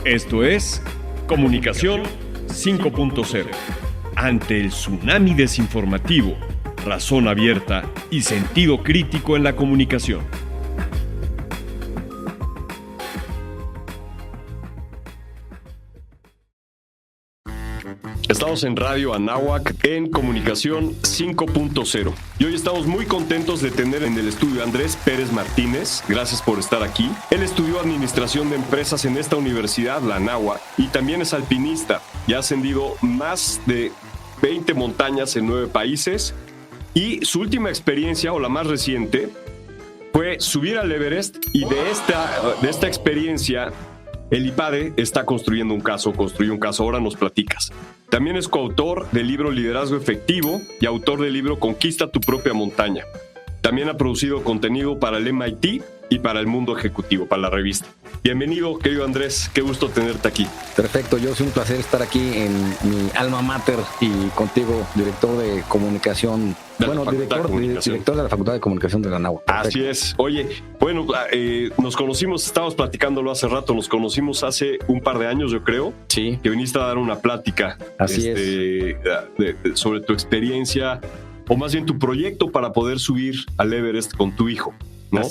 Esto es Comunicación 5.0. Ante el tsunami desinformativo, razón abierta y sentido crítico en la comunicación. Estamos en Radio Anáhuac en Comunicación 5.0 y hoy estamos muy contentos de tener en el estudio a Andrés Pérez Martínez. Gracias por estar aquí. Él estudió Administración de Empresas en esta universidad, la Anáhuac, y también es alpinista y ha ascendido más de 20 montañas en 9 países, y su última experiencia, o la más reciente, fue subir al Everest, y de esta experiencia el IPADE está construyó un caso, ahora nos platicas. También es coautor del libro Liderazgo Efectivo y autor del libro Conquista tu propia montaña. También ha producido contenido para el MIT y para el Mundo Ejecutivo, para la revista. Bienvenido, querido Andrés, qué gusto tenerte aquí. Perfecto, yo es un placer estar aquí en mi alma mater y contigo, director de comunicación. Director de la Facultad de Comunicación de la Anáhuac. Así es. Oye, bueno, nos conocimos, estábamos platicándolo hace rato, nos conocimos hace un par de años, yo creo. Sí. Que viniste a dar una plática. Así es. Sobre tu experiencia, o más bien tu proyecto para poder subir al Everest con tu hijo, ¿no?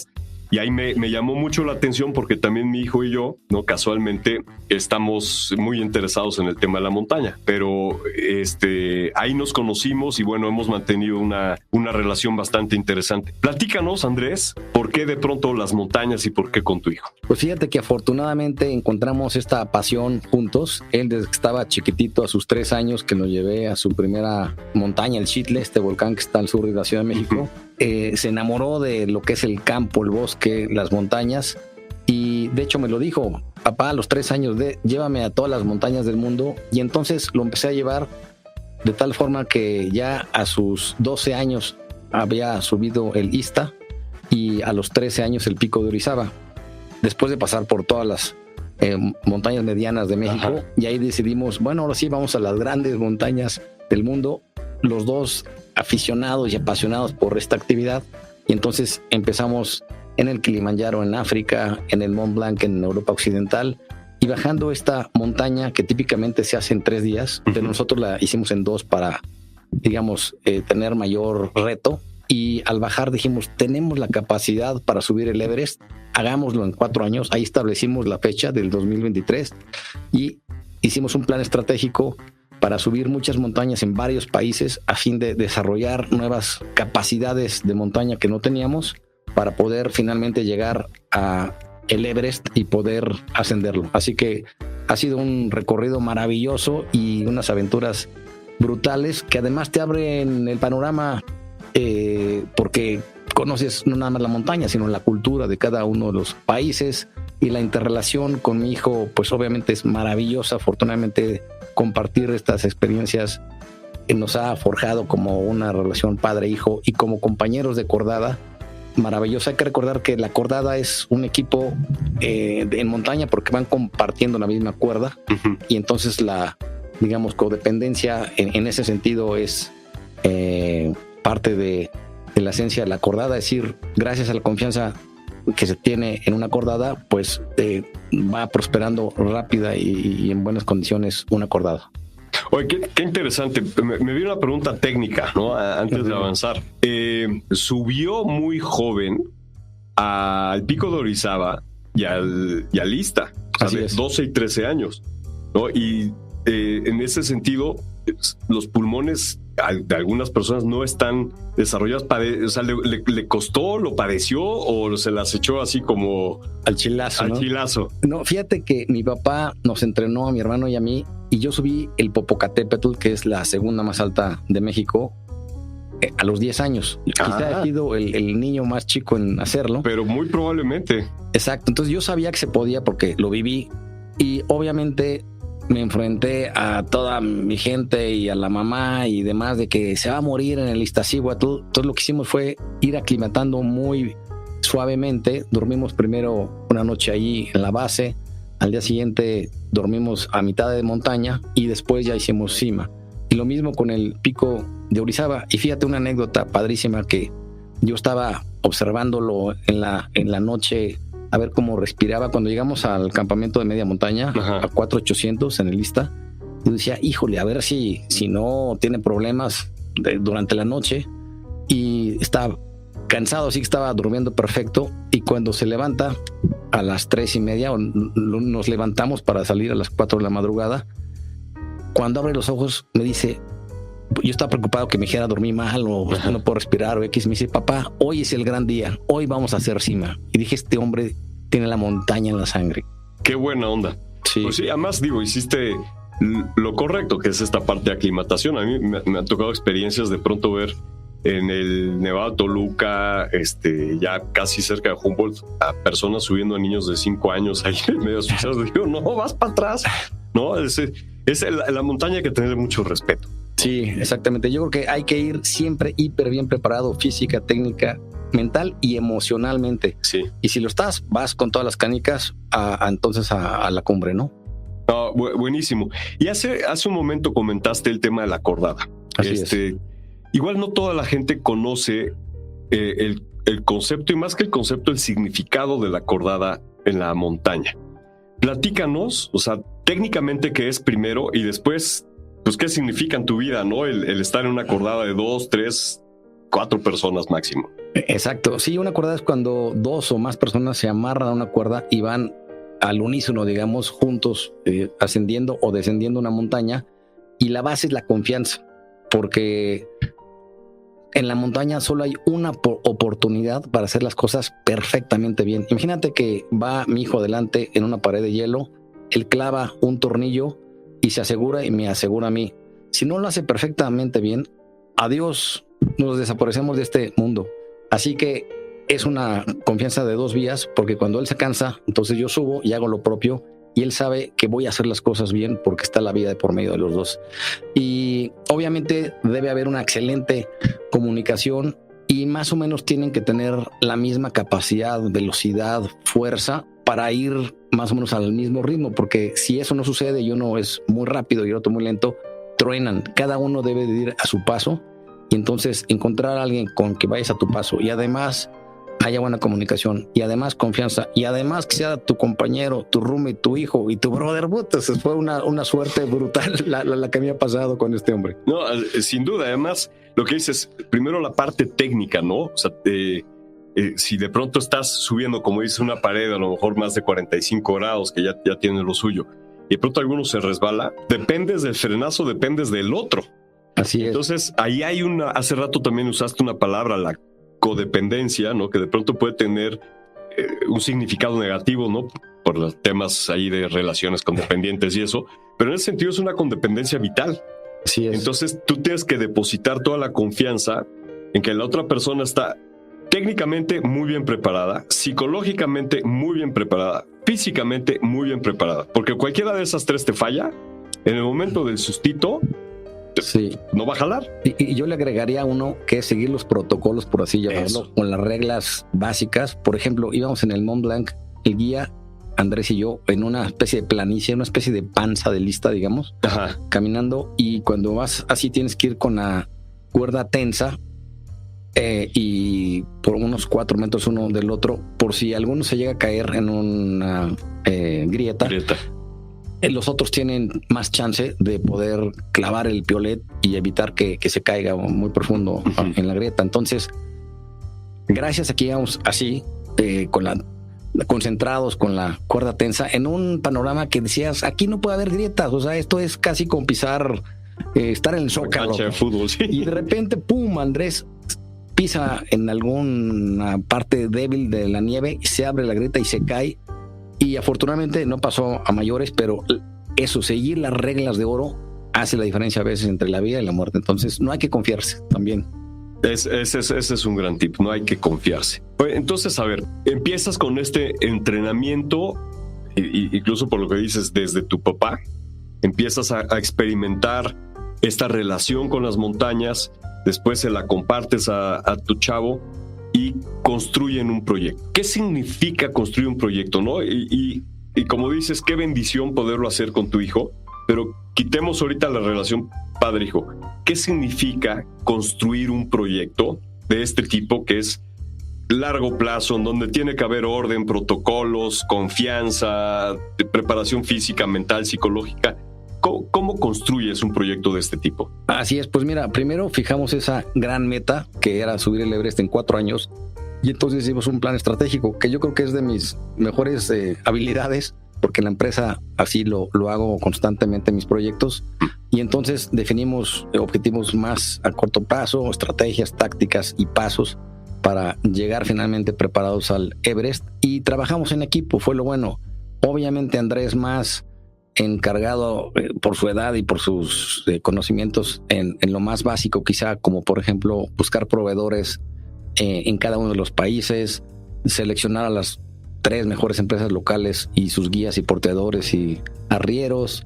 Y ahí me llamó mucho la atención porque también mi hijo y yo, ¿no? Casualmente estamos muy interesados en el tema de la montaña, pero ahí nos conocimos y bueno, hemos mantenido una relación bastante interesante. Platícanos, Andrés, ¿por qué de pronto las montañas y por qué con tu hijo? Pues fíjate que afortunadamente encontramos esta pasión juntos. Él desde que estaba chiquitito, a sus 3 años, que lo llevé a su primera montaña, el Xitle, este volcán que está al sur de la Ciudad de México. Se enamoró de lo que es el campo, el bosque, las montañas, y de hecho me lo dijo: papá, a los 3 años, llévame a todas las montañas del mundo. Y entonces lo empecé a llevar de tal forma que ya a sus 12 años había subido el Ista y a los 13 años el Pico de Orizaba, después de pasar por todas las montañas medianas de México. Ajá. Y ahí decidimos, bueno, ahora sí vamos a las grandes montañas del mundo, los dos aficionados y apasionados por esta actividad. Y entonces empezamos en el Kilimanjaro en África, en el Mont Blanc en Europa Occidental, y bajando esta montaña que típicamente se hace en 3 días, pero nosotros la hicimos en 2 para, digamos, tener mayor reto. Y al bajar dijimos, tenemos la capacidad para subir el Everest, hagámoslo en 4 años. Ahí establecimos la fecha del 2023 y hicimos un plan estratégico para subir muchas montañas en varios países a fin de desarrollar nuevas capacidades de montaña que no teníamos, para poder finalmente llegar a el Everest y poder ascenderlo. Así que ha sido un recorrido maravilloso y unas aventuras brutales que además te abren el panorama, porque conoces no nada más la montaña, sino la cultura de cada uno de los países, y la interrelación con mi hijo pues obviamente es maravillosa. Afortunadamente compartir estas experiencias nos ha forjado como una relación padre-hijo y como compañeros de cordada maravillosa. Hay que recordar que la cordada es un equipo en montaña porque van compartiendo la misma cuerda. Uh-huh. Y entonces la, digamos, codependencia en ese sentido es parte de la esencia de la cordada. Es decir, gracias a la confianza que se tiene en una cordada, pues va prosperando rápida y en buenas condiciones una cordada. Oye, qué interesante. Me vino una pregunta técnica, ¿no? Antes de avanzar. Subió muy joven al Pico de Orizaba y al Ista, de 12 y 13 años, ¿no? Y en ese sentido, los pulmones de algunas personas no están desarrollados. O sea, ¿le costó, lo padeció o se las echó así como al chilazo? Al chilazo. No, fíjate que mi papá nos entrenó a mi hermano y a mí, y yo subí el Popocatépetl, que es la segunda más alta de México, a los 10 años. Quizá he sido el niño más chico en hacerlo. Pero muy probablemente. Exacto. Entonces yo sabía que se podía porque lo viví, y obviamente me enfrenté a toda mi gente y a la mamá y demás de que se va a morir en el Iztaccíhuatl. Entonces lo que hicimos fue ir aclimatando muy suavemente. Dormimos primero una noche allí en la base, al día siguiente dormimos a mitad de montaña y después ya hicimos cima. Y lo mismo con el Pico de Orizaba. Y fíjate una anécdota padrísima, que yo estaba observándolo en la noche a ver cómo respiraba. Cuando llegamos al campamento de media montaña, a 4,800 en el Ista, yo decía, híjole, a ver si no tiene problemas durante la noche. Y estaba cansado, así que estaba durmiendo perfecto. Y cuando se levanta a las 3:30, nos levantamos para salir a las 4 de la madrugada. Cuando abre los ojos, me dice, yo estaba preocupado que me dijera dormí mal o no puedo respirar o X. Me dice, papá, hoy es el gran día, hoy vamos a hacer cima. Y dije, este hombre tiene la montaña en la sangre. Qué buena onda. Sí. Pues sí, además, hiciste lo correcto, que es esta parte de aclimatación. A mí me han tocado experiencias de pronto ver en el Nevado de Toluca, ya casi cerca de Humboldt, a personas subiendo a niños de 5 años ahí medio asfixiados. Digo, no, vas para atrás. No, la montaña hay que tener mucho respeto. Sí, exactamente. Yo creo que hay que ir siempre hiper bien preparado, física, técnica, mental y emocionalmente. Sí. Y si lo estás, vas con todas las canicas entonces a la cumbre, ¿no? No, buenísimo. Y hace un momento comentaste el tema de la cordada. Así es. Igual no toda la gente conoce el concepto, y más que el concepto, el significado de la cordada en la montaña. Platícanos, o sea, técnicamente qué es primero y después, pues qué significa en tu vida, ¿no? El estar en una cordada de 2, 3, 4 personas máximo. Exacto. Sí, una cordada es cuando 2 o más personas se amarran a una cuerda y van al unísono, digamos, juntos, ascendiendo o descendiendo una montaña. Y la base es la confianza, porque en la montaña solo hay una oportunidad para hacer las cosas perfectamente bien. Imagínate que va mi hijo adelante en una pared de hielo, él clava un tornillo y se asegura y me asegura a mí. Si no lo hace perfectamente bien, adiós, nos desaparecemos de este mundo. Así que es una confianza de 2 vías, porque cuando él se cansa, entonces yo subo y hago lo propio. Y él sabe que voy a hacer las cosas bien porque está la vida de por medio de los dos. Y obviamente debe haber una excelente comunicación y más o menos tienen que tener la misma capacidad, velocidad, fuerza para ir más o menos al mismo ritmo, porque si eso no sucede y uno es muy rápido y el otro muy lento, truenan. Cada uno debe de ir a su paso y entonces encontrar a alguien con que vayas a tu paso y además haya buena comunicación y además confianza y además que sea tu compañero, tu roommate, tu hijo y tu brother. Entonces fue una suerte brutal la que me ha pasado con este hombre. No, sin duda. Además, lo que dices, primero la parte técnica, ¿no? O sea, si de pronto estás subiendo, como dices, una pared a lo mejor más de 45 grados, que ya tiene lo suyo, y de pronto alguno se resbala, dependes del frenazo, dependes del otro. Así es. Entonces, ahí hay hace rato también usaste una palabra, la codependencia, ¿no? Que de pronto puede tener un significado negativo, ¿no? Por los temas ahí de relaciones con dependientes y eso, pero en ese sentido es una codependencia vital. Así es. Entonces tú tienes que depositar toda la confianza en que la otra persona está técnicamente muy bien preparada, psicológicamente muy bien preparada, físicamente muy bien preparada, porque cualquiera de esas 3 te falla, en el momento del sustito, sí, no va a jalar. Y yo le agregaría uno que es seguir los protocolos, por así llamarlo, eso, con las reglas básicas. Por ejemplo, íbamos en el Mont Blanc, el guía Andrés y yo, en una especie de planicie, una especie de panza de lista, digamos, ajá, caminando, y cuando vas así tienes que ir con la cuerda tensa y por unos 4 metros uno del otro, por si alguno se llega a caer en una grieta. Los otros tienen más chance de poder clavar el piolet y evitar que se caiga muy profundo en la grieta. Entonces, gracias a que íbamos así, concentrados con la cuerda tensa, en un panorama que decías, aquí no puede haber grietas, o sea, esto es casi como pisar, estar en el Zócalo. Cancha de fútbol, sí. Y de repente, pum, Andrés pisa en alguna parte débil de la nieve, se abre la grieta y se cae. Y afortunadamente no pasó a mayores, pero eso, seguir las reglas de oro hace la diferencia a veces entre la vida y la muerte. Entonces no hay que confiarse también. Ese es un gran tip, no hay que confiarse. Entonces, a ver, empiezas con este entrenamiento, incluso por lo que dices, desde tu papá, empiezas a experimentar esta relación con las montañas, después se la compartes a tu chavo y construyen un proyecto. ¿Qué significa construir un proyecto, no? Y como dices, qué bendición poderlo hacer con tu hijo, pero quitemos ahorita la relación padre-hijo. ¿Qué significa construir un proyecto de este tipo que es largo plazo, en donde tiene que haber orden, protocolos, confianza, preparación física, mental, psicológica. ¿Cómo construyes un proyecto de este tipo? Así es, pues mira, primero fijamos esa gran meta que era subir el Everest en 4 años y entonces hicimos un plan estratégico que yo creo que es de mis mejores habilidades, porque en la empresa así lo hago constantemente en mis proyectos, y entonces definimos objetivos más a corto plazo, estrategias, tácticas y pasos para llegar finalmente preparados al Everest, y trabajamos en equipo, fue lo bueno. Obviamente Andrés más encargado por su edad y por sus conocimientos en lo más básico quizá, como por ejemplo buscar proveedores en cada uno de los países, seleccionar a las 3 mejores empresas locales y sus guías y porteadores y arrieros,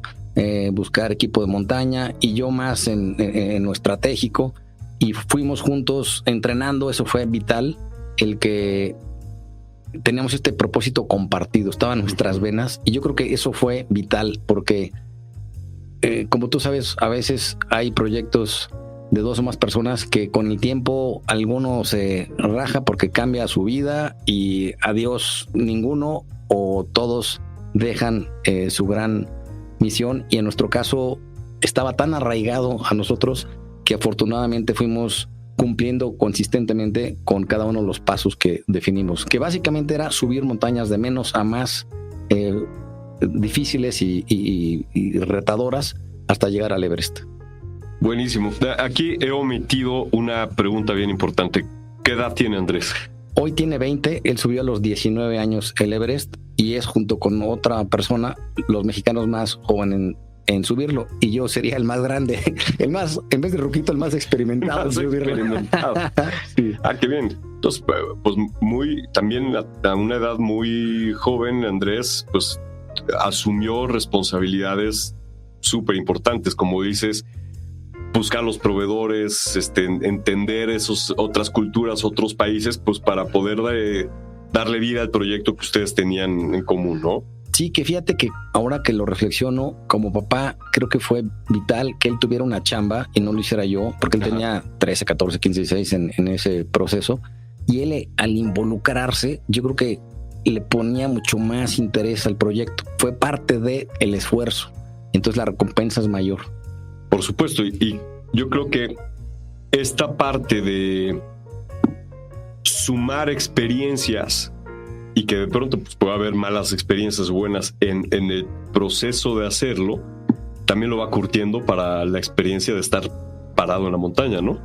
buscar equipo de montaña, y yo más en lo estratégico, y fuimos juntos entrenando. Eso fue vital, el que teníamos este propósito compartido, estaba en nuestras venas, y yo creo que eso fue vital porque como tú sabes, a veces hay proyectos de 2 o más personas que con el tiempo alguno se raja porque cambia su vida y adiós ninguno, o todos dejan su gran misión, y en nuestro caso estaba tan arraigado a nosotros que afortunadamente fuimos cumpliendo consistentemente con cada uno de los pasos que definimos, que básicamente era subir montañas de menos a más difíciles y retadoras hasta llegar al Everest. Buenísimo. Aquí he omitido una pregunta bien importante. ¿Qué edad tiene Andrés? Hoy tiene 20, él subió a los 19 años el Everest y es, junto con otra persona, los mexicanos más jóvenes en subirlo, y yo sería el más grande, el más, en vez de ruquito, el más experimentado. Sí. Qué bien. Entonces, pues también a una edad muy joven, Andrés, pues asumió responsabilidades súper importantes, como dices, buscar los proveedores, entender esas otras culturas, otros países, pues para poder darle vida al proyecto que ustedes tenían en común, ¿no? Sí, que fíjate que ahora que lo reflexiono, como papá, creo que fue vital que él tuviera una chamba y no lo hiciera yo, porque él tenía 13, 14, 15, 16 en ese proceso, y él, al involucrarse, yo creo que le ponía mucho más interés al proyecto. Fue parte del esfuerzo, entonces la recompensa es mayor. Por supuesto, y yo creo que esta parte de sumar experiencias y que de pronto pues, puede haber malas experiencias buenas en el proceso de hacerlo, también lo va curtiendo para la experiencia de estar parado en la montaña, ¿no?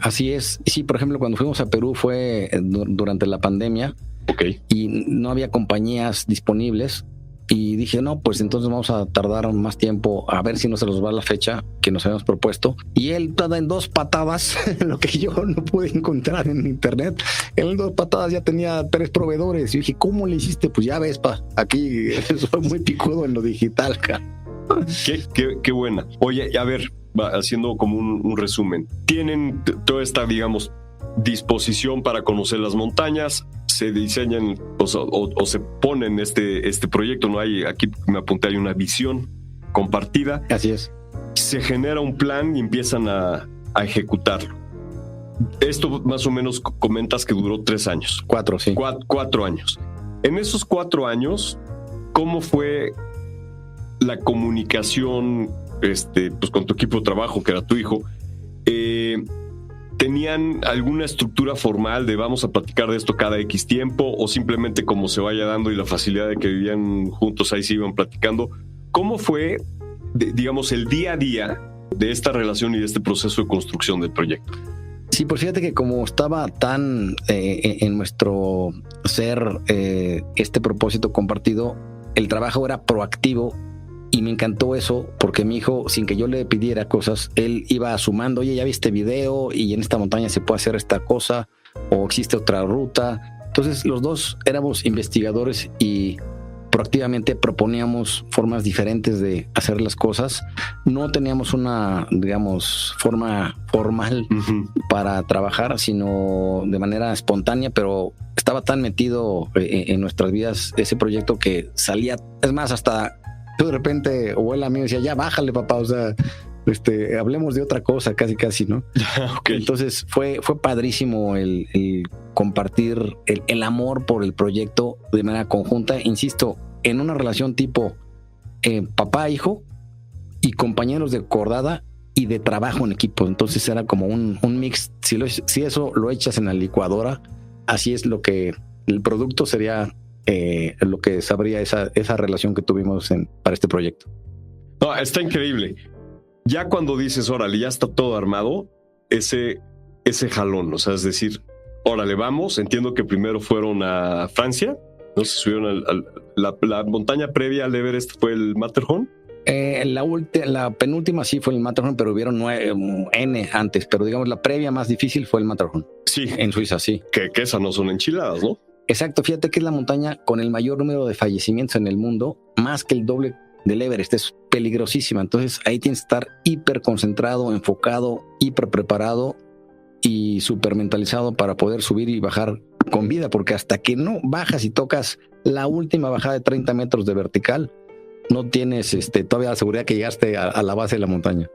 Así es. Sí, por ejemplo, cuando fuimos a Perú fue durante la pandemia. Okay. Y no había compañías disponibles, y dije, no, pues entonces vamos a tardar más tiempo a ver si no se nos va la fecha que nos habíamos propuesto. Y él, toda en 2 patadas, lo que yo no pude encontrar en internet, él en 2 patadas ya tenía 3 proveedores. Y dije, ¿cómo le hiciste? Pues ya ves, aquí soy muy picudo en lo digital, cara. Qué buena. Oye, a ver, haciendo como un resumen. Tienen toda esta, digamos, disposición para conocer las montañas, se diseñan o se ponen este proyecto, no hay, aquí me apunté, hay una visión compartida. Así es. Se genera un plan y empiezan a ejecutarlo. Esto más o menos comentas que duró 3 años. 4, sí. 4 años. En esos 4 años, ¿cómo fue la comunicación pues con tu equipo de trabajo, que era tu hijo? ¿Tenían alguna estructura formal de vamos a platicar de esto cada X tiempo, o simplemente como se vaya dando y la facilidad de que vivían juntos ahí se iban platicando? ¿Cómo fue, digamos, el día a día de esta relación y de este proceso de construcción del proyecto? Sí, pues fíjate que como estaba tan en nuestro ser este propósito compartido, el trabajo era proactivo. Y me encantó eso, porque mi hijo, sin que yo le pidiera cosas, él iba sumando, oye, ya viste video y en esta montaña se puede hacer esta cosa, o existe otra ruta. Entonces los dos éramos investigadores y proactivamente proponíamos formas diferentes de hacer las cosas. No teníamos una, digamos, forma formal para trabajar, sino de manera espontánea, pero estaba tan metido en nuestras vidas ese proyecto que salía, es más, hasta... de repente, o él a mí decía, ya bájale, papá, o sea, hablemos de otra cosa, casi, ¿no? Okay. Entonces fue padrísimo el compartir el amor por el proyecto de manera conjunta, insisto, en una relación tipo papá-hijo y compañeros de cordada y de trabajo en equipo. Entonces era como un mix. Si eso lo echas en la licuadora, así es lo que el producto sería, lo que sabría esa relación que tuvimos para este proyecto. No, está increíble. Ya cuando dices, órale, ya está todo armado, ese jalón, o sea, es decir, órale, vamos. Entiendo que primero fueron a Francia, ¿no? Se subieron la montaña previa al Everest fue el Matterhorn. La penúltima sí fue el Matterhorn, pero hubieron 9 antes, pero digamos la previa más difícil fue el Matterhorn. Sí. En Suiza, sí. Que esas no son enchiladas, ¿no? Exacto, fíjate que es la montaña con el mayor número de fallecimientos en el mundo, más que el doble del Everest. Es peligrosísima, entonces ahí tienes que estar hiper concentrado, enfocado, hiper preparado y súper mentalizado para poder subir y bajar con vida, porque hasta que no bajas y tocas la última bajada de 30 metros de vertical, no tienes todavía la seguridad que llegaste a la base de la montaña.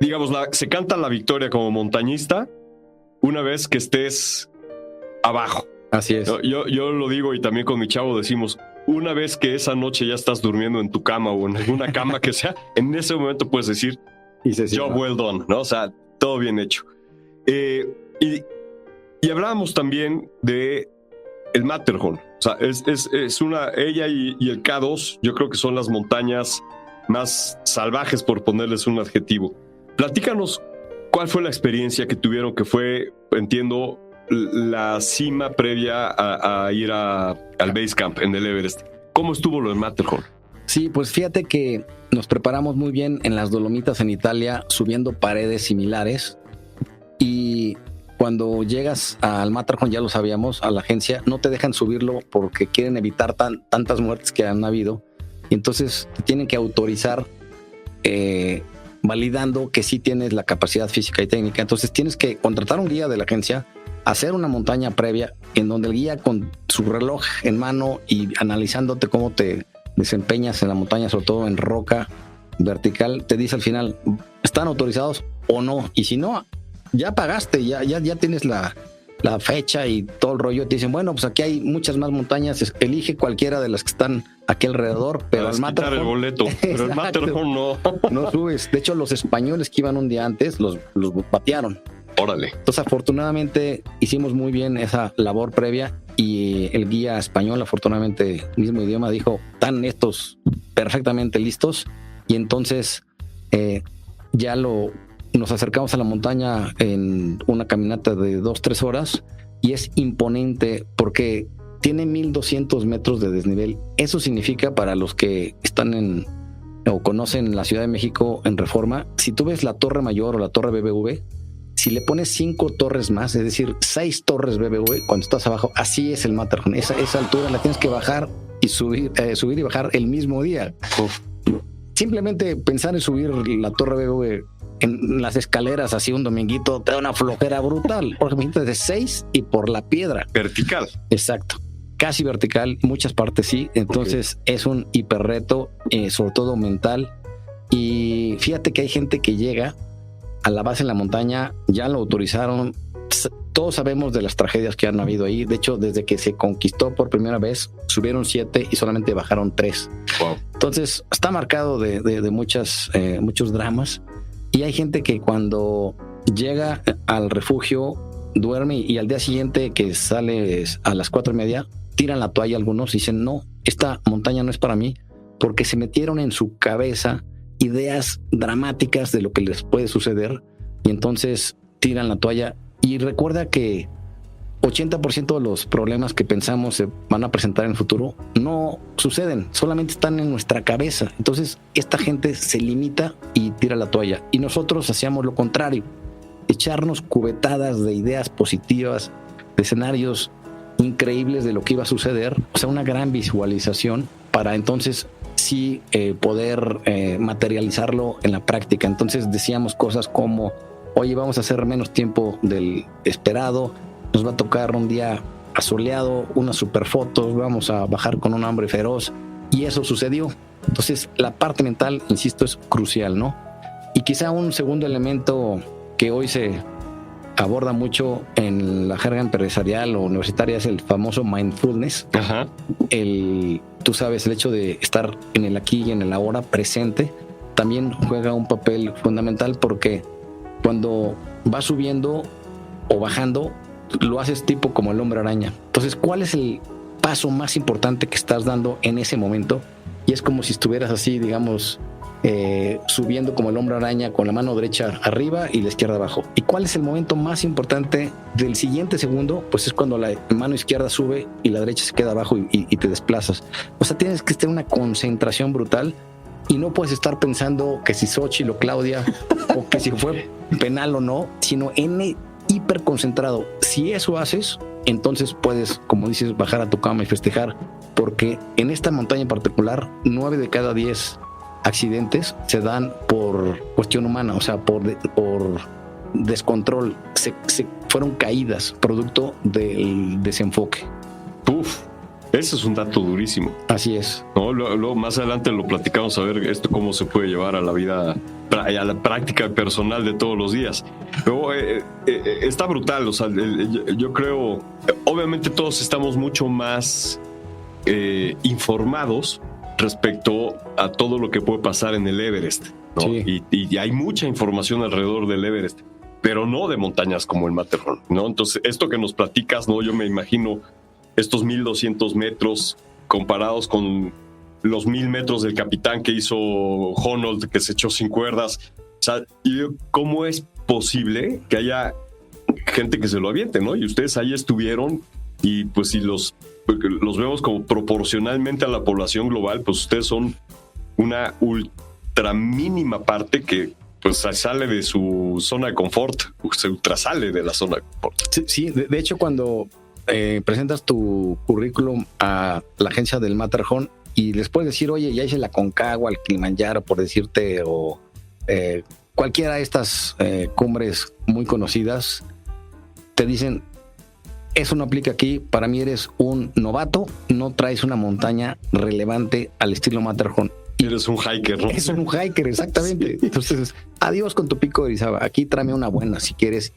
Digamos, se canta la victoria como montañista una vez que estés abajo. Así es. Yo lo digo y también con mi chavo decimos, una vez que esa noche ya estás durmiendo en tu cama o en alguna cama que sea, en ese momento puedes decir, job well done, ¿no? O sea, todo bien hecho. Y hablábamos también de el Matterhorn. O sea, ella y el K2, yo creo que son las montañas más salvajes, por ponerles un adjetivo. Platícanos cuál fue la experiencia que tuvieron, que fue, entiendo, la cima previa a ir al Base Camp en el Everest. ¿Cómo estuvo lo del Matterhorn? Sí, pues fíjate que nos preparamos muy bien en las Dolomitas en Italia, subiendo paredes similares, y cuando llegas al Matterhorn, ya lo sabíamos, a la agencia, no te dejan subirlo porque quieren evitar tantas muertes que han habido. Y entonces te tienen que autorizar validando que sí tienes la capacidad física y técnica. Entonces tienes que contratar un guía de la agencia, hacer una montaña previa en donde el guía con su reloj en mano y analizándote cómo te desempeñas en la montaña, sobre todo en roca vertical, te dice al final, ¿están autorizados o no? Y si no, ya pagaste, ya tienes la fecha y todo el rollo. Te dicen, bueno, pues aquí hay muchas más montañas, elige cualquiera de las que están aquí alrededor, pero al Matterhorn el boleto, pero el Matterhorn no subes. De hecho, los españoles que iban un día antes los batearon. Órale. Entonces, afortunadamente hicimos muy bien esa labor previa y el guía español, afortunadamente, mismo idioma, dijo, están estos perfectamente listos. Y entonces nos acercamos a la montaña en una caminata de 2-3 horas y es imponente porque tiene 1200 metros de desnivel. Eso significa, para los que están o conocen la Ciudad de México en Reforma, si tú ves la Torre Mayor o la Torre BBV, si le pones 5 torres más, es decir, 6 torres BBV, cuando estás abajo, así es el Matterhorn. Esa altura la tienes que bajar y subir y bajar el mismo día. Simplemente pensar en subir la Torre BBV en las escaleras así un dominguito te da una flojera brutal. Por ejemplo, desde 6 y por la piedra. Vertical. Exacto. Casi vertical, muchas partes sí. Entonces es un hiper reto, sobre todo mental. Y fíjate que hay gente que llega a la base en la montaña, ya lo autorizaron. Todos sabemos de las tragedias que han habido ahí. De hecho, desde que se conquistó por primera vez, subieron 7 y solamente bajaron 3. Wow. Entonces está marcado de muchos dramas. Y hay gente que cuando llega al refugio duerme y al día siguiente que sale a las 4:30 tiran la toalla algunos y dicen, no, esta montaña no es para mí, porque se metieron en su cabeza ideas dramáticas de lo que les puede suceder y entonces tiran la toalla. Y recuerda que 80% de los problemas que pensamos se van a presentar en el futuro no suceden, solamente están en nuestra cabeza. Entonces esta gente se limita y tira la toalla, y nosotros hacíamos lo contrario, echarnos cubetadas de ideas positivas, de escenarios increíbles de lo que iba a suceder, o sea, una gran visualización para entonces sí poder materializarlo en la práctica. Entonces decíamos cosas como, oye, vamos a hacer menos tiempo del esperado, nos va a tocar un día asoleado, unas super fotos, vamos a bajar con un hambre feroz, y eso sucedió. Entonces la parte mental, insisto, es crucial, ¿no? Y quizá un segundo elemento que hoy se aborda mucho en la jerga empresarial o universitaria es el famoso mindfulness. Ajá. Tú sabes, el hecho de estar en el aquí y en el ahora presente también juega un papel fundamental, porque cuando vas subiendo o bajando lo haces tipo como el hombre araña. Entonces, ¿cuál es el paso más importante que estás dando en ese momento? Y es como si estuvieras así, digamos, subiendo como el hombre araña, con la mano derecha arriba y la izquierda abajo. ¿Y cuál es el momento más importante del siguiente segundo? Pues es cuando la mano izquierda sube y la derecha se queda abajo y te desplazas. O sea, tienes que tener una concentración brutal y no puedes estar pensando que si Xochitl o Claudia o que si fue penal o no, sino hiper concentrado. Si eso haces, entonces puedes, como dices, bajar a tu cama y festejar, porque en esta montaña en particular 9 de cada 10 accidentes se dan por cuestión humana, o sea, por descontrol. Se fueron caídas producto del desenfoque. Uf, ese es un dato durísimo. Así es. No, luego más adelante lo platicamos, a ver esto cómo se puede llevar a la vida, a la práctica personal de todos los días. Pero está brutal, o sea, yo creo, obviamente todos estamos mucho más informados respecto a todo lo que puede pasar en el Everest, ¿no? Sí. Y hay mucha información alrededor del Everest, pero no de montañas como el Matterhorn, ¿no? Entonces, esto que nos platicas, ¿no? Yo me imagino estos 1200 metros comparados con los 1000 metros del capitán que hizo Honnold, que se echó sin cuerdas. O sea, ¿cómo es posible que haya gente que se lo aviente, ¿no? Y ustedes ahí estuvieron, y pues si los vemos como proporcionalmente a la población global, pues ustedes son una ultra mínima parte que pues sale de su zona de confort, se ultrasale de la zona de confort. Sí, de hecho, cuando presentas tu currículum a la agencia del Matterhorn y les puedes decir, oye, ya hice la Aconcagua, el Kilimanjaro, por decirte, o cualquiera de estas cumbres muy conocidas, te dicen, eso no aplica aquí, para mí eres un novato, no traes una montaña relevante al estilo Matterhorn. Eres un hiker, ¿no? Es un hiker, exactamente. Sí. Entonces, adiós con tu pico de Orizaba, aquí tráeme una buena si quieres,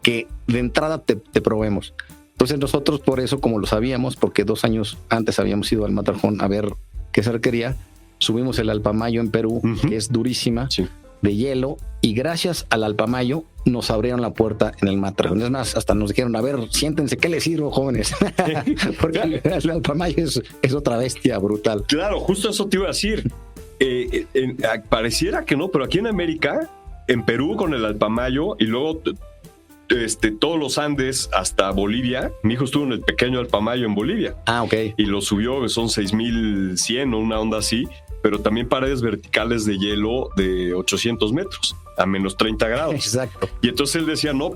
que de entrada te probemos. Entonces nosotros, por eso, como lo sabíamos, porque 2 años antes habíamos ido al Matterhorn a ver qué se requería, subimos el Alpamayo en Perú, que es durísima, sí, de hielo, y gracias al Alpamayo nos abrieron la puerta en el Matterhorn. Es más, hasta nos dijeron, a ver, siéntense, ¿qué les sirvo, jóvenes? Porque el Alpamayo es otra bestia brutal. Claro, justo eso te iba a decir. Pareciera que no, pero aquí en América, en Perú con el Alpamayo y luego todos los Andes hasta Bolivia. Mi hijo estuvo en el pequeño Alpamayo en Bolivia. Ah, ok. Y lo subió, que son 6100 o una onda así, pero también paredes verticales de hielo de 800 metros a menos 30 grados. Exacto. Y entonces él decía, no,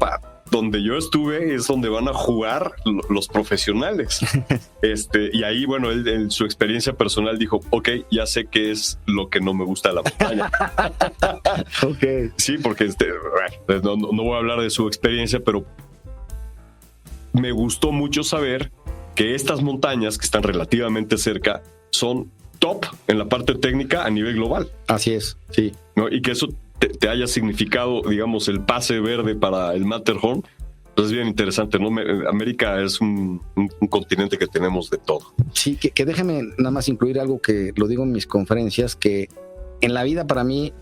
donde yo estuve es donde van a jugar los profesionales. Y ahí, bueno, él en su experiencia personal dijo, ok, ya sé qué es lo que no me gusta de la montaña. Ok. Sí, porque no voy a hablar de su experiencia, pero me gustó mucho saber que estas montañas que están relativamente cerca son top en la parte técnica a nivel global. Así es, sí. ¿No? Y que eso te haya significado, digamos, el pase verde para el Matterhorn, pues es bien interesante, ¿no? América es un continente que tenemos de todo. Sí, que déjeme nada más incluir algo que lo digo en mis conferencias, que en la vida, para mí,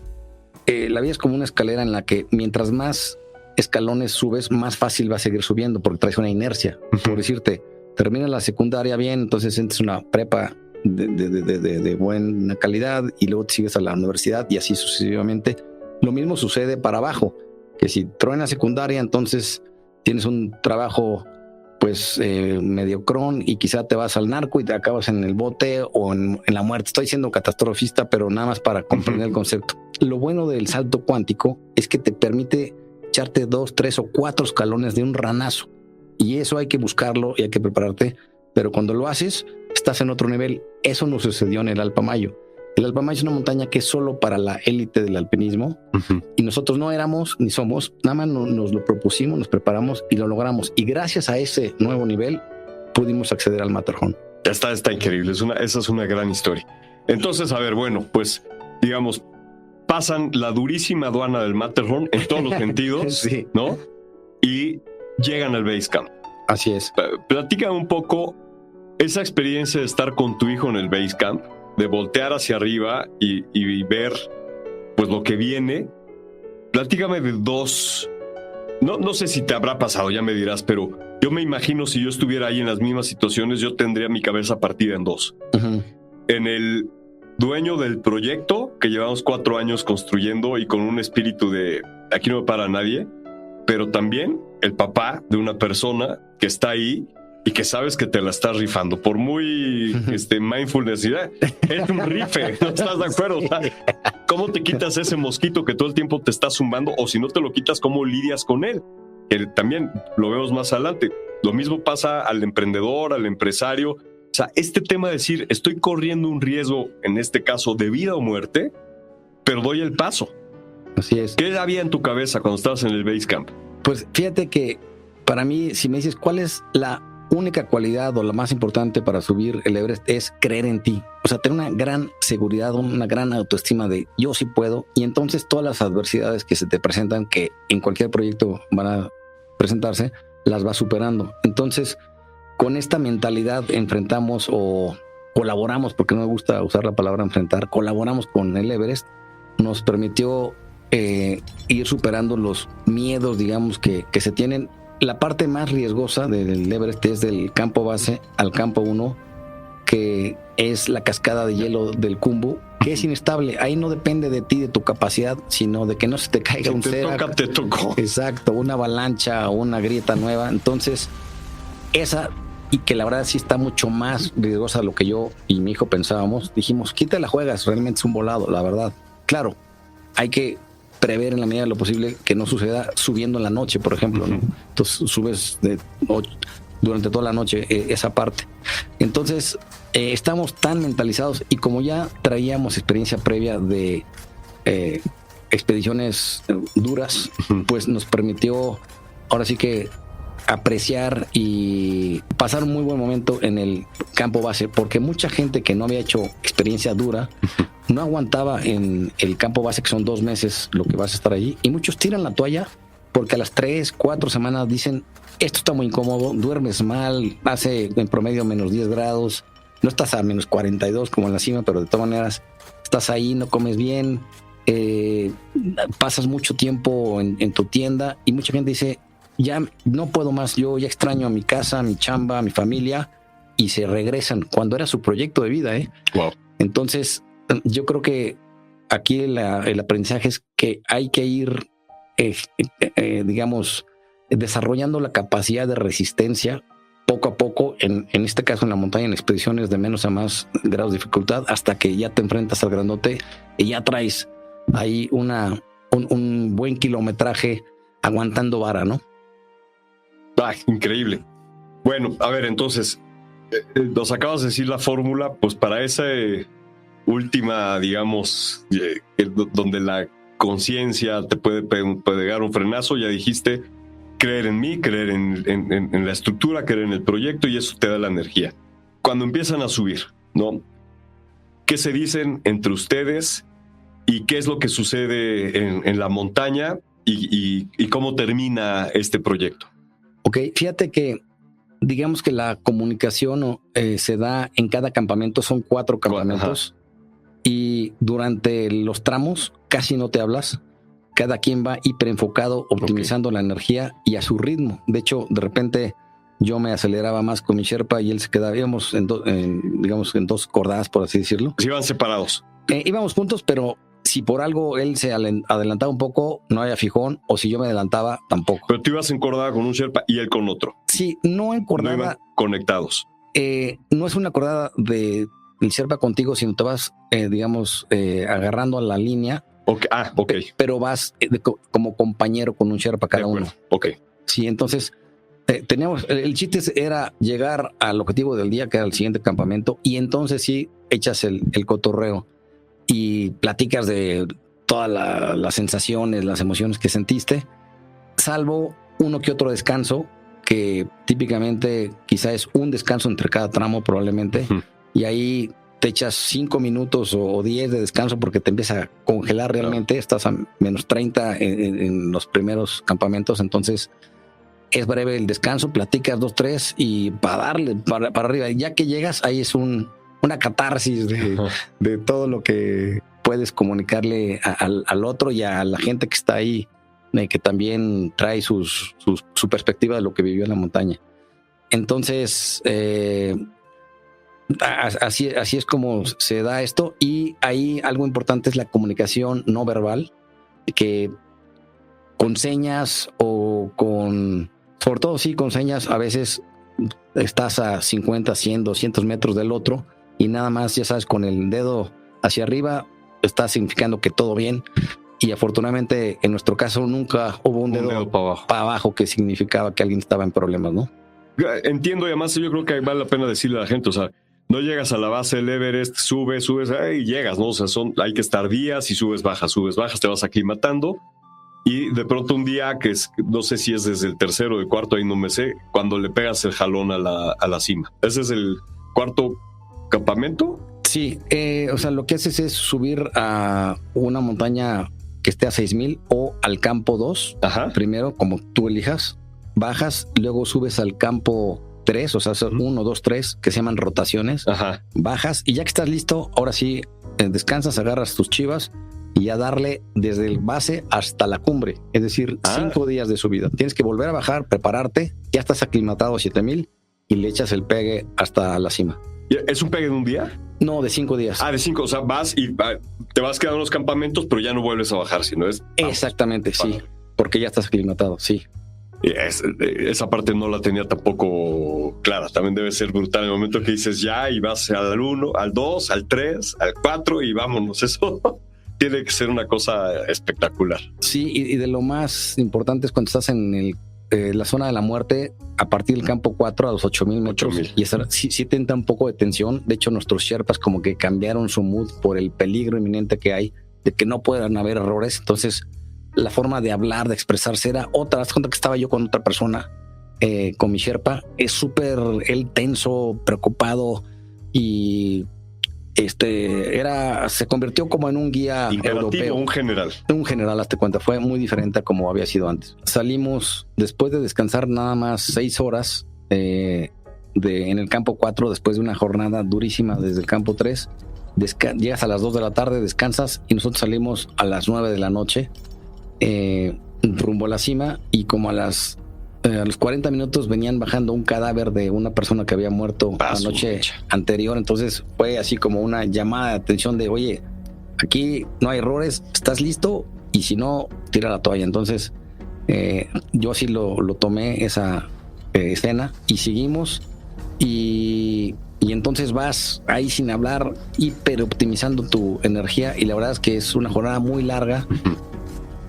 la vida es como una escalera en la que mientras más escalones subes, más fácil va a seguir subiendo porque traes una inercia. Por decirte, terminas la secundaria bien, entonces entras una prepa de buena calidad y luego te sigues a la universidad y así sucesivamente. Lo mismo sucede para abajo, que si truenas secundaria, entonces tienes un trabajo pues mediocrón y quizá te vas al narco y te acabas en el bote o en la muerte. Estoy siendo catastrofista, pero nada más para comprender el concepto. Lo bueno del salto cuántico es que te permite echarte 2, 3 o 4 escalones de un ranazo, y eso hay que buscarlo y hay que prepararte, pero cuando lo haces estás en otro nivel. Eso no sucedió en el Alpamayo. El Alpamayo es una montaña que es solo para la élite del alpinismo, y nosotros no éramos ni somos, nada más nos lo propusimos, nos preparamos y lo logramos, y gracias a ese nuevo nivel pudimos acceder al Matterhorn. Está increíble, esa es una gran historia. Entonces, a ver, bueno, pues digamos, pasan la durísima aduana del Matterhorn en todos los sentidos, Sí. ¿no? Y llegan al base camp. Así es. Platícame un poco esa experiencia de estar con tu hijo en el base camp, de voltear hacia arriba y ver pues lo que viene. Platícame de dos. No sé si te habrá pasado, ya me dirás, pero yo me imagino si yo estuviera ahí en las mismas situaciones, yo tendría mi cabeza partida en dos. Uh-huh. En el dueño del proyecto, que llevamos 4 años construyendo y con un espíritu de aquí no me para nadie, pero también el papá de una persona que está ahí y que sabes que te la estás rifando. Por muy mindfulness, es un rife, ¿no estás de acuerdo? O sea, ¿cómo te quitas ese mosquito que todo el tiempo te está zumbando? O si no te lo quitas, ¿cómo lidias con él? Que también lo vemos más adelante. Lo mismo pasa al emprendedor, al empresario. O sea, este tema de decir, estoy corriendo un riesgo, en este caso de vida o muerte, pero doy el paso. Así es. ¿Qué había en tu cabeza cuando estabas en el base camp? Pues fíjate que para mí, si me dices cuál es la única cualidad o la más importante para subir el Everest, es creer en ti. O sea, tener una gran seguridad, una gran autoestima de yo sí puedo. Y entonces todas las adversidades que se te presentan, que en cualquier proyecto van a presentarse, las vas superando. Entonces, con esta mentalidad enfrentamos o colaboramos, porque no me gusta usar la palabra enfrentar, colaboramos con el Everest. Nos permitió ir superando los miedos, digamos, que se tienen. La parte más riesgosa del Everest es del campo base al campo 1, que es la cascada de hielo del Khumbu, que es inestable. Ahí no depende de ti, de tu capacidad, sino de que no se te caiga un te toca, te tocó. Exacto, una avalancha o una grieta nueva. Entonces, esa, y que la verdad sí está mucho más riesgosa de lo que yo y mi hijo pensábamos, dijimos, quítala, juegas, realmente es un volado, la verdad. Claro, hay que prever en la medida de lo posible que no suceda subiendo en la noche, por ejemplo, ¿no? Entonces subes durante toda la noche esa parte. Entonces estamos tan mentalizados, y como ya traíamos experiencia previa de expediciones duras, pues nos permitió ahora sí que apreciar y pasar un muy buen momento en el campo base, porque mucha gente que no había hecho experiencia dura no aguantaba en el campo base, que son 2 meses lo que vas a estar allí, y muchos tiran la toalla porque a las 3, 4 semanas dicen, esto está muy incómodo, duermes mal, hace en promedio menos 10 grados, no estás a menos 42 como en la cima, pero de todas maneras estás ahí, no comes bien, pasas mucho tiempo en tu tienda, y mucha gente dice, ya no puedo más, yo ya extraño a mi casa, a mi chamba, a mi familia, y se regresan cuando era su proyecto de vida, ¿eh? Wow. Entonces, yo creo que aquí el aprendizaje es que hay que ir, digamos, desarrollando la capacidad de resistencia poco a poco, en este caso en la montaña, en expediciones de menos a más grados de dificultad, hasta que ya te enfrentas al grandote y ya traes ahí un buen kilometraje aguantando vara, ¿no? Ah, increíble. Bueno, a ver, entonces, nos acabas de decir la fórmula, pues para esa última, digamos, donde la conciencia te puede pegar un frenazo, ya dijiste, creer en mí, creer en la estructura, creer en el proyecto, y eso te da la energía. Cuando empiezan a subir, ¿no? ¿Qué se dicen entre ustedes y qué es lo que sucede en la montaña y cómo termina este proyecto? Ok, fíjate que digamos que la comunicación se da en cada campamento, son 4 campamentos. Ajá. Y durante los tramos casi no te hablas. Cada quien va hiperenfocado, optimizando la energía y a su ritmo. De hecho, de repente yo me aceleraba más con mi Sherpa y él se quedaba, íbamos digamos en 2 cordadas, por así decirlo. Pues iban separados. Íbamos juntos, pero si por algo él se adelantaba un poco, no había fijón, o si yo me adelantaba, tampoco. Pero tú ibas encordada con un Sherpa y él con otro. Sí, no encordada. No iban conectados. No es una cordada de el Sherpa contigo, sino te vas, digamos, agarrando a la línea. Okay. Ah, ok. Pero vas como compañero con un Sherpa cada uno. Ok. Sí, entonces teníamos, el chiste era llegar al objetivo del día, que era el siguiente campamento, y entonces sí echas el cotorreo y platicas de todas las sensaciones, las emociones que sentiste, salvo uno que otro descanso, que típicamente quizá es un descanso entre cada tramo probablemente, y ahí te echas 5 minutos o 10 de descanso porque te empieza a congelar realmente, estás a menos 30 en los primeros campamentos, entonces es breve el descanso, platicas 2, 3 y para darle para arriba. Ya que llegas, ahí es una catarsis de todo lo que puedes comunicarle al otro y a la gente que está ahí, que también trae su perspectiva de lo que vivió en la montaña. Entonces, así es como se da esto. Y ahí algo importante es la comunicación no verbal, que con señas o sobre todo sí con señas, a veces estás a 50, 100, 200 metros del otro y nada más, ya sabes, con el dedo hacia arriba está significando que todo bien. Y afortunadamente en nuestro caso nunca hubo un dedo para abajo que significaba que alguien estaba en problemas, ¿no? Entiendo, y además yo creo que vale la pena decirle a la gente, o sea, no llegas a la base del Everest, subes y llegas, ¿no? O sea, hay que estar días y subes, bajas, te vas aclimatando y de pronto un día que es, no sé si es desde el tercero o el cuarto, ahí no me sé, cuando le pegas el jalón a la cima. ¿Ese es el cuarto campamento? Sí, o sea, lo que haces es subir a una montaña que esté a 6,000 o al campo 2, primero, como tú elijas, bajas, luego subes al campo 3, o sea, 1, 2, 3, que se llaman rotaciones, bajas y ya que estás listo, ahora sí, descansas, agarras tus chivas y a darle desde el base hasta la cumbre, es decir, 5 días de subida. Tienes que volver a bajar, prepararte, ya estás aclimatado a 7,000 y le echas el pegue hasta la cima. ¿Es un pegue de un día? No, de 5 días. De 5, o sea, vas y te vas quedando en los campamentos, pero ya no vuelves a bajar, sino es... Exactamente, sí, porque ya estás aclimatado, sí. Esa parte no la tenía tampoco clara. También debe ser brutal el momento que dices ya y vas al 1, al 2, al 3, al 4 y vámonos. Eso tiene que ser una cosa espectacular. Sí, y de lo más importante es cuando estás en la zona de la muerte, a partir del campo 4 a los 8,000 metros. 8,000. Y sí tenta un poco de tensión. De hecho, nuestros Sherpas como que cambiaron su mood por el peligro inminente que hay de que no puedan haber errores. Entonces, la forma de hablar, de expresarse era otra. Haz cuenta que estaba yo con otra persona, con mi Sherpa. Es súper él tenso, preocupado y se convirtió como en un guía europeo. Un general, hazte cuenta. Fue muy diferente a como había sido antes. Salimos después de descansar nada más 6 horas en el campo 4, después de una jornada durísima desde el campo 3. Llegas a las 2 de la tarde, descansas y nosotros salimos a las 9 de la noche rumbo a la cima y como a los 40 minutos venían bajando un cadáver de una persona que había muerto la noche anterior. Entonces fue así como una llamada de atención de, oye, aquí no hay errores, ¿estás listo? Y si no, tira la toalla. Entonces yo así lo tomé esa escena y seguimos y entonces vas ahí sin hablar, hiper optimizando tu energía y la verdad es que es una jornada muy larga.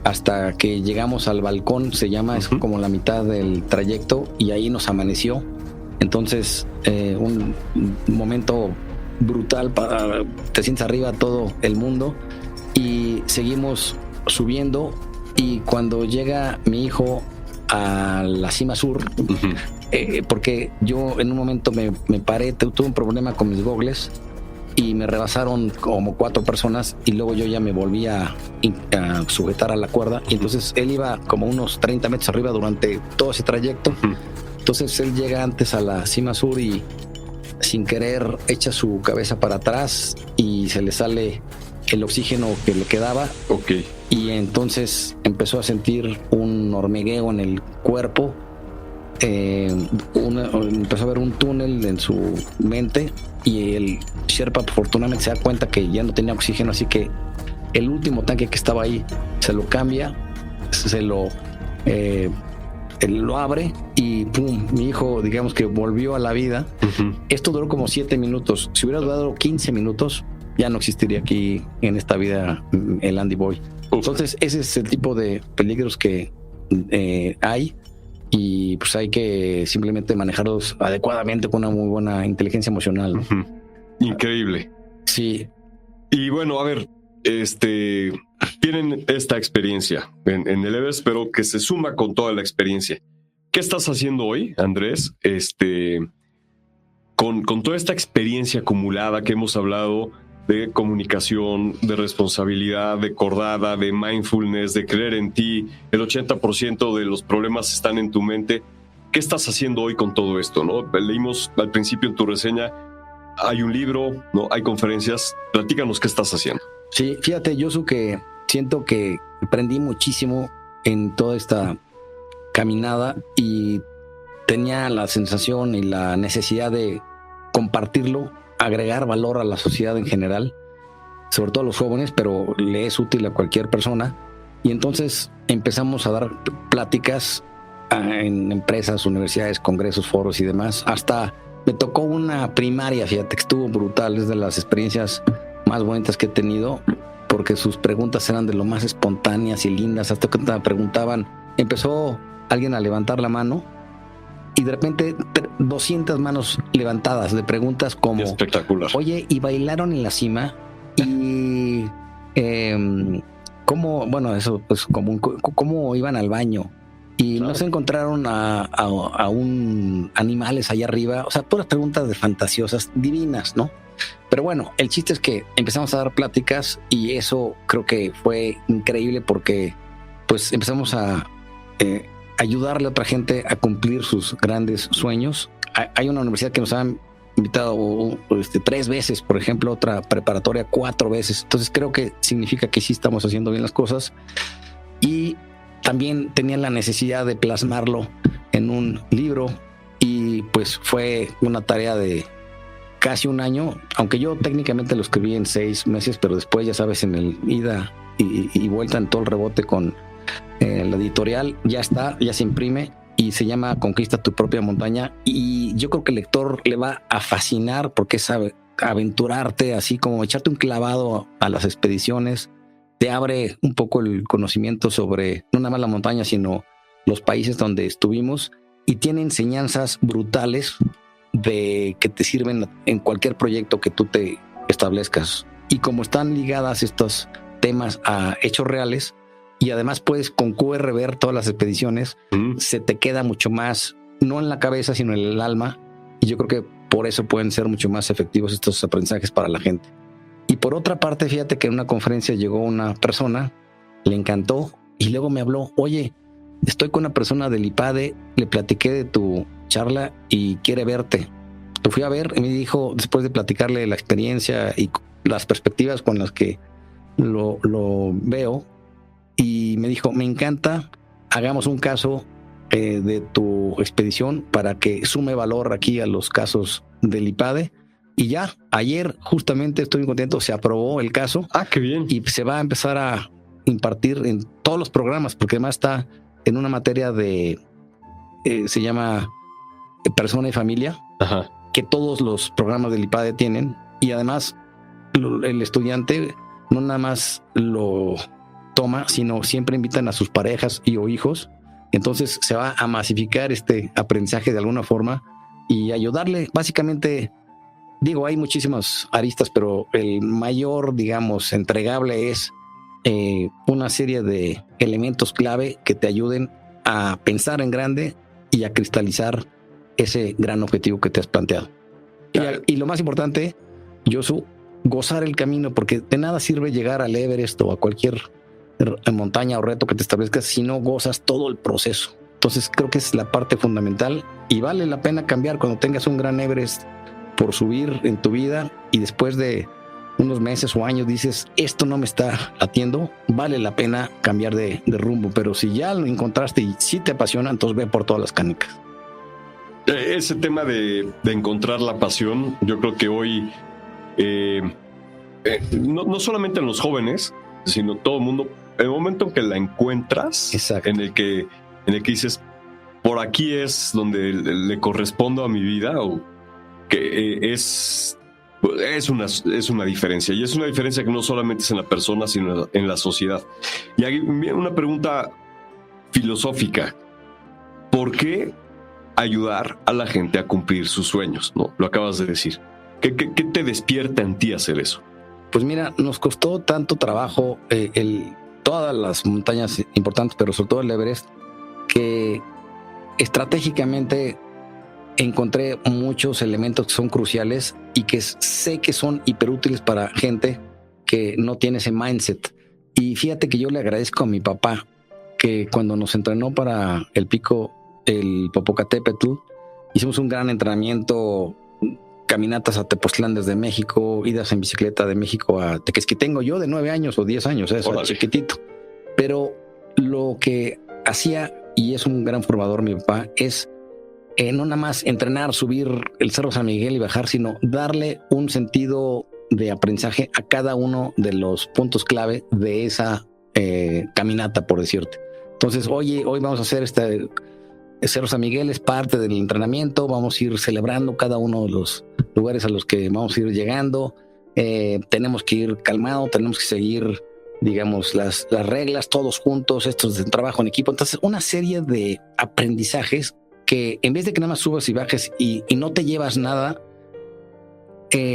Hasta que llegamos al balcón, se llama, es como la mitad del trayecto y ahí nos amaneció. Entonces, un momento brutal, te sientes arriba todo el mundo y seguimos subiendo y cuando llega mi hijo a la cima sur, porque yo en un momento me paré, tuve un problema con mis gogles y me rebasaron como 4 personas y luego yo ya me volví a sujetar a la cuerda y entonces él iba como unos 30 metros arriba durante todo ese trayecto. Entonces él llega antes a la cima sur y sin querer echa su cabeza para atrás y se le sale el oxígeno que le quedaba. Y entonces empezó a sentir un hormigueo en el cuerpo. Empezó a ver un túnel en su mente y el Sherpa afortunadamente se da cuenta que ya no tenía oxígeno, así que el último tanque que estaba ahí se lo cambia, lo abre y pum, mi hijo digamos que volvió a la vida. Esto duró como 7 minutos. Si hubiera durado 15 minutos ya no existiría aquí en esta vida el Andy Boy. Entonces ese es el tipo de peligros que hay y pues hay que simplemente manejarlos adecuadamente con una muy buena inteligencia emocional, ¿no? Increíble. Sí. Y bueno, a ver, tienen esta experiencia en el Everest, pero que se suma con toda la experiencia. ¿Qué estás haciendo hoy, Andrés? con toda esta experiencia acumulada que hemos hablado de comunicación, de responsabilidad, de cordada, de mindfulness, de creer en ti, el 80% de los problemas están en tu mente. ¿Qué estás haciendo hoy con todo esto, no? Leímos al principio en tu reseña, hay un libro, ¿no? Hay conferencias. Platícanos qué estás haciendo. Sí, fíjate, Josu, que siento que aprendí muchísimo en toda esta caminada y tenía la sensación y la necesidad de compartirlo, agregar valor a la sociedad en general, sobre todo a los jóvenes, pero le es útil a cualquier persona. Y entonces empezamos a dar pláticas en empresas, universidades, congresos, foros y demás. Hasta me tocó una primaria, fíjate, que estuvo brutal. Es de las experiencias más bonitas que he tenido, porque sus preguntas eran de lo más espontáneas y lindas. Hasta que te preguntaban, empezó alguien a levantar la mano y de repente 200 manos levantadas de preguntas como: espectacular. Oye, ¿y bailaron en la cima? Y ¿cómo? Bueno, eso pues ¿cómo iban al baño? Y claro, no se encontraron a un animales allá arriba. O sea, puras preguntas de fantasiosas, divinas, ¿no? Pero bueno, el chiste es que empezamos a dar pláticas y eso creo que fue increíble, porque pues empezamos a ayudarle a otra gente a cumplir sus grandes sueños. Hay una universidad que nos han invitado 3 veces, por ejemplo, otra preparatoria 4 veces. Entonces creo que significa que sí estamos haciendo bien las cosas. Y también tenía la necesidad de plasmarlo en un libro y pues fue una tarea de casi un año, aunque yo técnicamente lo escribí en 6 meses, pero después, ya sabes, en el ida y vuelta, en todo el rebote con la editorial, ya está, ya se imprime y se llama Conquista tu propia montaña. Y yo creo que el lector le va a fascinar, porque es aventurarte, así como echarte un clavado a las expediciones. Te abre un poco el conocimiento sobre no nada más la montaña, sino los países donde estuvimos, y tiene enseñanzas brutales de que te sirven en cualquier proyecto que tú te establezcas. Y como están ligadas estos temas a hechos reales, y además puedes con QR ver todas las expediciones, se te queda mucho más, no en la cabeza, sino en el alma. Y yo creo que por eso pueden ser mucho más efectivos estos aprendizajes para la gente. Y por otra parte, fíjate que en una conferencia llegó una persona, le encantó y luego me habló: oye, estoy con una persona del IPADE, le platiqué de tu charla y quiere verte. Lo fui a ver y me dijo, después de platicarle la experiencia y las perspectivas con las que lo veo, y me dijo: me encanta, hagamos un caso de tu expedición para que sume valor aquí a los casos del IPADE. Y ya, ayer justamente, estoy muy contento, se aprobó el caso. Ah, qué bien. Y se va a empezar a impartir en todos los programas, porque además está en una materia de, se llama persona y familia. Ajá. Que todos los programas del IPADE tienen. Y además el estudiante no nada más lo toma, sino siempre invitan a sus parejas y o hijos. Entonces se va a masificar este aprendizaje de alguna forma y ayudarle. Básicamente, digo, hay muchísimas aristas, pero el mayor, digamos, entregable es una serie de elementos clave que te ayuden a pensar en grande y a cristalizar ese gran objetivo que te has planteado. Y lo más importante, Josu, gozar el camino, porque de nada sirve llegar al Everest o a cualquier montaña o reto que te establezcas si no gozas todo el proceso. Entonces creo que es la parte fundamental y vale la pena cambiar cuando tengas un gran Everest por subir en tu vida y después de unos meses o años dices, esto no me está latiendo, vale la pena cambiar de rumbo. Pero si ya lo encontraste y sí te apasiona, entonces ve por todas las canicas. Ese tema de encontrar la pasión, yo creo que hoy no solamente en los jóvenes, sino todo el mundo, el momento en que la encuentras, exacto, en el que dices, por aquí es donde le correspondo a mi vida, o que es una diferencia, y es una diferencia que no solamente es en la persona, sino en la sociedad. Y hay una pregunta filosófica: ¿por qué ayudar a la gente a cumplir sus sueños? ¿No? Lo acabas de decir. ¿Qué te despierta en ti hacer eso? Pues mira, nos costó tanto trabajo todas las montañas importantes, pero sobre todo el Everest, que estratégicamente encontré muchos elementos que son cruciales y que sé que son hiperútiles para gente que no tiene ese mindset. Y fíjate que yo le agradezco a mi papá que cuando nos entrenó para el pico, el Popocatépetl, hicimos un gran entrenamiento, caminatas a Tepoztlán desde México, idas en bicicleta de México a Tequesquitengo, yo de 9 años o 10 años, eso, chiquitito. Pero lo que hacía, y es un gran formador mi papá, es no nada más entrenar, subir el Cerro San Miguel y bajar, sino darle un sentido de aprendizaje a cada uno de los puntos clave de esa caminata, por decirte. Entonces, hoy vamos a hacer el Cerro San Miguel, es parte del entrenamiento, vamos a ir celebrando cada uno de los lugares a los que vamos a ir llegando, tenemos que ir calmado, tenemos que seguir, digamos, las reglas todos juntos, esto es de trabajo en equipo. Entonces, una serie de aprendizajes que en vez de que nada más subas y bajes y no te llevas nada,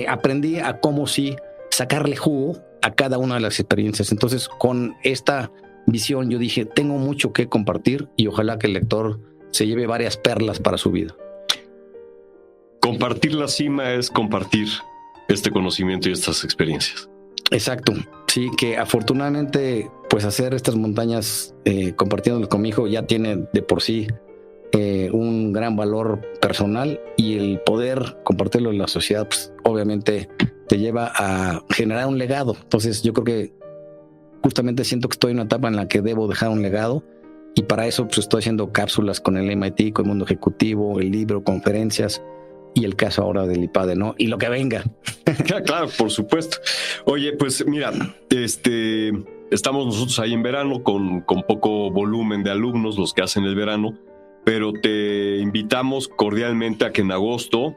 aprendí a cómo sí sacarle jugo a cada una de las experiencias. Entonces, con esta visión yo dije, tengo mucho que compartir y ojalá que el lector se lleve varias perlas para su vida. Compartir la cima es compartir este conocimiento y estas experiencias. Exacto, sí, que afortunadamente pues hacer estas montañas compartiéndolas con mi hijo ya tiene de por sí un gran valor personal, y el poder compartirlo en la sociedad pues obviamente te lleva a generar un legado. Entonces yo creo que justamente siento que estoy en una etapa en la que debo dejar un legado, y para eso pues estoy haciendo cápsulas con el MIT, con el Mundo Ejecutivo, el libro, conferencias y el caso ahora del IPADE, ¿no? Y lo que venga. Claro, por supuesto. Oye, pues mira, estamos nosotros ahí en verano con poco volumen de alumnos, los que hacen el verano, pero te invitamos cordialmente a que en agosto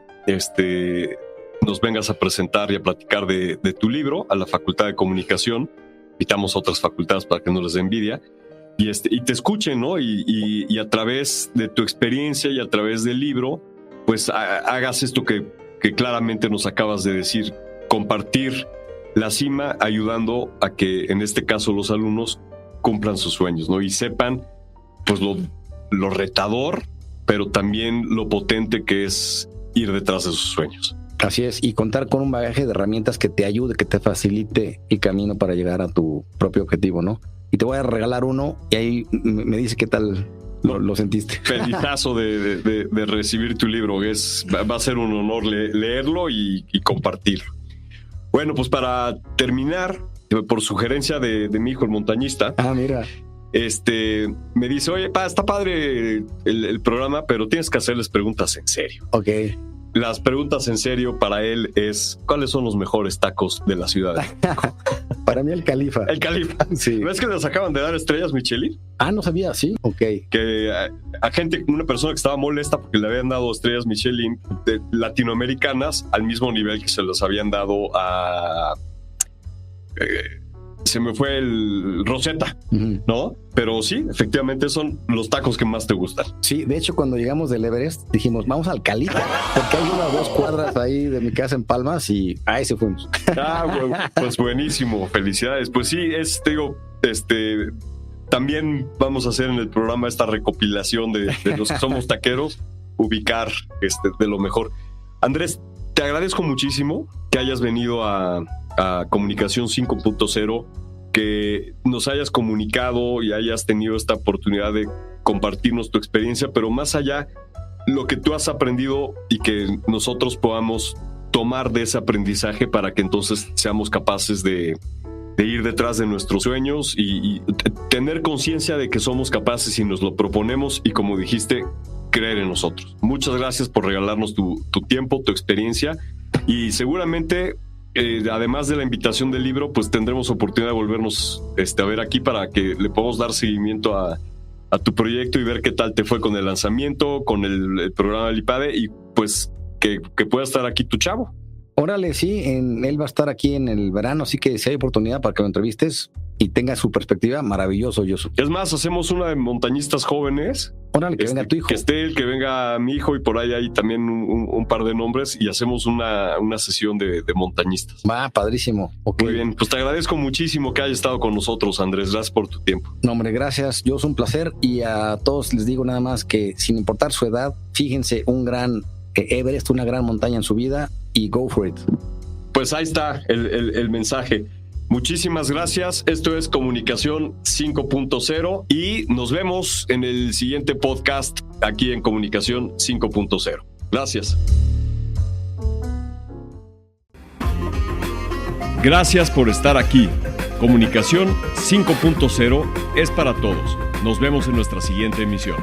nos vengas a presentar y a platicar de tu libro a la Facultad de Comunicación. Invitamos a otras facultades para que no les dé envidia y te escuchen, ¿no? Y a través de tu experiencia y a través del libro, pues hagas esto que claramente nos acabas de decir, compartir la cima, ayudando a que en este caso los alumnos cumplan sus sueños, ¿no? Y sepan pues lo retador, pero también lo potente que es ir detrás de sus sueños. Así es, y contar con un bagaje de herramientas que te ayude, que te facilite el camino para llegar a tu propio objetivo, ¿no? Y te voy a regalar uno y ahí me dice qué tal lo sentiste. Felizazo de recibir tu libro. Va a ser un honor leerlo y compartirlo. Bueno, pues para terminar, por sugerencia de mi hijo, el montañista. Ah, mira. Me dice, oye, está padre el programa, pero tienes que hacerles preguntas en serio. Ok. Las preguntas en serio para él es, ¿cuáles son los mejores tacos de la ciudad de México? Para mí el Califa. El Califa. Sí. ¿Ves que les acaban de dar estrellas Michelin? Ah, no sabía, sí. Ok. Que a gente, una persona que estaba molesta porque le habían dado estrellas Michelin latinoamericanas al mismo nivel que se los habían dado a... se me fue el Rosetta, ¿no? Pero sí, efectivamente son los tacos que más te gustan. Sí, de hecho cuando llegamos del Everest dijimos, vamos al Califa, porque hay 1 o 2 cuadras ahí de mi casa en Palmas y a ese fuimos. Pues buenísimo, felicidades. Pues sí, también vamos a hacer en el programa esta recopilación de los que somos taqueros, ubicar de lo mejor. Andrés, te agradezco muchísimo que hayas venido a Comunicación 5.0, que nos hayas comunicado y hayas tenido esta oportunidad de compartirnos tu experiencia, pero más allá, lo que tú has aprendido y que nosotros podamos tomar de ese aprendizaje para que entonces seamos capaces de ir detrás de nuestros sueños y tener conciencia de que somos capaces y nos lo proponemos y, como dijiste, creer en nosotros. Muchas gracias por regalarnos tu tiempo, tu experiencia, y seguramente además de la invitación del libro, pues tendremos oportunidad de volvernos a ver aquí para que le podamos dar seguimiento a tu proyecto y ver qué tal te fue con el lanzamiento, con el programa del IPADE, y pues que pueda estar aquí tu chavo. Órale, sí, él va a estar aquí en el verano, así que si hay oportunidad para que lo entrevistes y tenga su perspectiva, maravilloso, Yosu. Es más, hacemos una de montañistas jóvenes. Órale, que venga tu hijo. Que esté él, que venga mi hijo, y por ahí hay también un par de nombres, y hacemos una sesión de montañistas. Va, padrísimo. Okay. Muy bien, pues te agradezco muchísimo que hayas estado con nosotros, Andrés. Gracias por tu tiempo. No, hombre, gracias. Yo, es un placer, y a todos les digo nada más que sin importar su edad, fíjense un gran Everest, una gran montaña en su vida, y go for it. Pues ahí está el mensaje. Muchísimas gracias. Esto es Comunicación 5.0 y nos vemos en el siguiente podcast aquí en Comunicación 5.0. Gracias. Gracias por estar aquí. Comunicación 5.0 es para todos. Nos vemos en nuestra siguiente emisión.